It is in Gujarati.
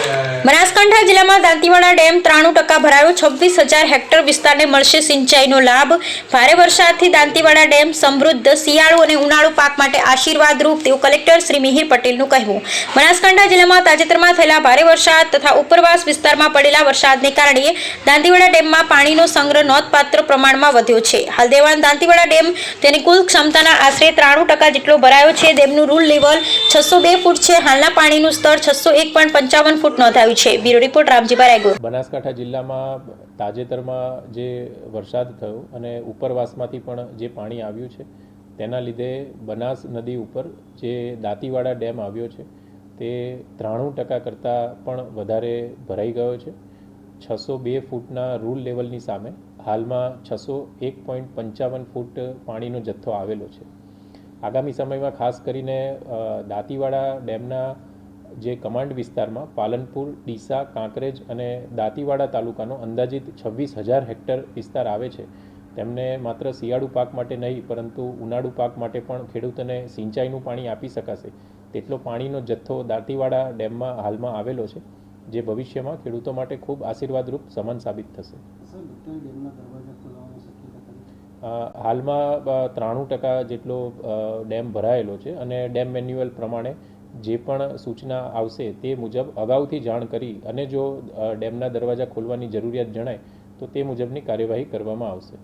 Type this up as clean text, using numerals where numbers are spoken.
બનાસકાંઠા જિલ્લામાં દાંતીવાડા ડેમ 93% ભરાયો, 26,000 હેક્ટર વિસ્તારને મળશે સિંચાઈનો લાભ। ભારે વરસાદથી દાંતીવાડા ડેમ સમૃદ્ધ, શિયાળુ અને ઉનાળુ પાક માટે આશીર્વાદરૂપ, તેવું કલેક્ટર શ્રી મિહિર પટેલનું કહેવું। બનાસકાંઠા જિલ્લામાં તાજેતરમાં થયેલા ભારે વરસાદ તથા ઉપરવાસ વિસ્તારમાં પડેલા વરસાદને કારણે દાંતીવાડા ડેમમાં પાણીનો સંગ્રહ નોંધપાત્ર પ્રમાણમાં વધ્યો છે। હાલ દાંતીવાડા ડેમ તેની કુલ ક્ષમતાના આશરે 93% જેટલો ભરાયો છે। ડેમનું રૂલ લેવલ 602 ફૂટ છે। હાલના પાણીનું સ્તર 601.55 ફૂટ નોંધાયું છે। Bureau report Ramjibhai Raigor. બનાસકાંઠા જિલ્લામાં તાજેતરમાં જે વરસાદ થયો અને ઉપરવાસમાંથી પણ જે પાણી આવ્યું છે તેના લીધે બનાસ નદી ઉપર જે દાંતીવાડા ડેમ આવ્યો છે તે 93% કરતાં પણ વધારે ભરાઈ ગયો છે। 602 ફૂટના રૂલ લેવલની સામે હાલમાં 601.55 ફૂટ પાણીનો જથ્થો આવેલો છે। આગામી સમયમાં ખાસ કરીને દાંતીવાડા ડેમના જે કમાન્ડ વિસ્તારમાં પાલનપુર, ડીસા, કાંકરેજ અને દાંતીવાડા તાલુકાનો અંદાજિત 26,000 હેક્ટર વિસ્તાર આવે છે તેમને માત્ર શિયાળુ પાક માટે નહીં પરંતુ ઉનાળુ પાક માટે પણ ખેડૂતોને સિંચાઈનું પાણી આપી શકાશે તેટલો પાણીનો જથ્થો દાંતીવાડા ડેમમાં હાલમાં આવેલો છે, જે ભવિષ્યમાં ખેડૂતો માટે ખૂબ આશીર્વાદરૂપ સમાન સાબિત થશે। હાલમાં 93% જેટલો ડેમ ભરાયેલો છે અને ડેમ મેન્યુઅલ પ્રમાણે જે પણ સૂચના આવશે તે મુજબ અગાઉથી જાણ કરી અને જો ડેમના દરવાજા ખોલવાની જરૂરિયાત જણાય તો તે મુજબની કાર્યવાહી કરવામાં આવશે।